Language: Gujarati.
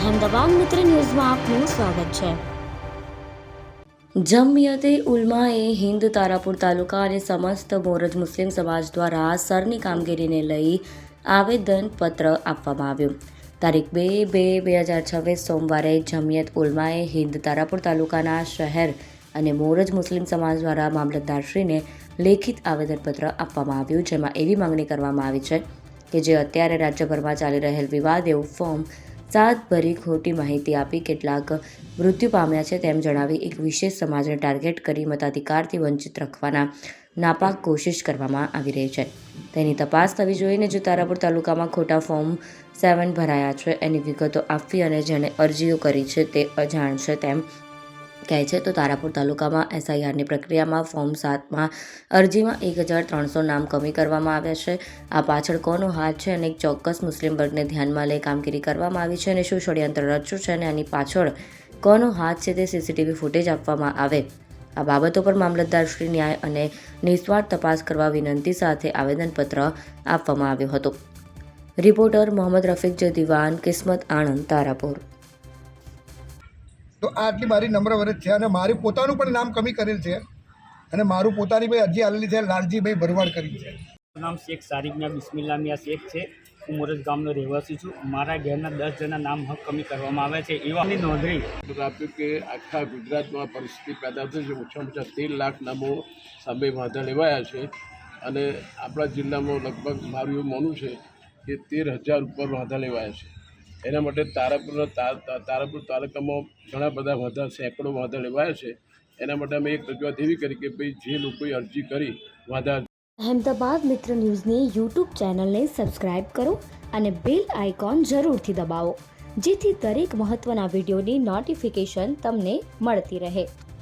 અહેમદાબાદ મિત્ર ન્યૂઝમાં આપનું સ્વાગત છે। જમિયતે ઉલમાએ હિન્દ તારાપુર તાલુકા અને સમસ્ત મોરજ મુસ્લિમ સમાજ દ્વારા સરની કામગીરીને લઈ આવેદનપત્ર આપવામાં આવ્યું। તારીખ 2/2/2026 સોમવારે જમિયત ઉલમાએ હિન્દ તારાપુર તાલુકાના શહેર અને મોરજ મુસ્લિમ સમાજ દ્વારા મામલતદારશ્રીને લેખિત આવેદનપત્ર આપવામાં આવ્યું, જેમાં એવી માંગણી કરવામાં આવી છે કે જે અત્યારે રાજ્યભરમાં ચાલી રહેલ વિવાદ એવું ફોર્મ 7 ભરી ખોટી માહિતી આપી કેટલાક મૃત્યુ પામ્યા છે તેમ જણાવી એક વિશેષ સમાજને ટાર્ગેટ કરી મતાધિકારથી વંચિત રાખવાના નાપાક કોશિશ કરવામાં આવી રહી છે। તેની તપાસ થવી જોઈએ ને જે તારાપુર તાલુકામાં ખોટા ફોર્મ 7 ભરાયા છે એની વિગતો આપવી અને જેણે અરજીઓ કરી છે તે અજાણ છે તેમ કહે છે। તો તારાપુર તાલુકામાં SIRની પ્રક્રિયામાં ફોર્મ 7માં અરજીમાં 1300 નામ કમી કરવામાં આવ્યા છે। આ પાછળ કોનો હાથ છે અને એક ચોક્કસ મુસ્લિમ વર્ગને ધ્યાનમાં લઈ કામગીરી કરવામાં આવી છે અને શું ષડયંત્ર રચ્યું છે અને આની પાછળ કોનો હાથ છે તે CCTV ફૂટેજ આપવામાં આવે। આ બાબતો પર મામલતદારશ્રી ન્યાય અને નિસ્વાર્થ તપાસ કરવા વિનંતી સાથે આવેદનપત્ર આપવામાં આવ્યું હતું। રિપોર્ટર મોહમ્મદ રફીક જદીવાન, કિસ્મત આણંદ, તારાપુર। તો આ આટલી મારી નમ્ર વિનંતી છે અને મારી પોતાનું પણ નામ કમી કરેલ છે અને મારું પોતાની ભાઈ અરજી આવેલી છે લાલજીભાઈ ભરવાડ કરી છે। નામ શેખ સારિફ મિયા બિસ્મિલ્લા મિયા શેખ છે। હું મોરજ ગામનો રહેવાસી છું। મારા ઘરના 10 જણા નામ હક કમી કરવામાં આવ્યા છે એવાની નોંધણી આપ્યું કે આખા ગુજરાતમાં પરિસ્થિતિ પેદા થઈ છે। ઓછામાં ઓછા 13 લાખ નામો સામે વાંધા લેવાયા છે અને આપણા જિલ્લામાં લગભગ મારું એવું માનવું છે કે 13,000 ઉપર વાંધા લેવાયા છે। એના માટે તારાપુર તાલુકામાં ઘણા બધા વાંધા સેંકડો વાંધા લેવાયા છે। એના માટે અમે એક રજૂઆત એવી કરી કે ભાઈ જે લોકોએ અરજી કરી વાંધા અહેમદાબાદ મિત્ર ન્યૂઝની YouTube ચેનલને સબસ્ક્રાઇબ કરો અને બેલ આઇકોન જરૂરથી દબાવો, જેથી દરેક મહત્ત્વના વિડીયોની નોટિફિકેશન તમને મળતી રહે।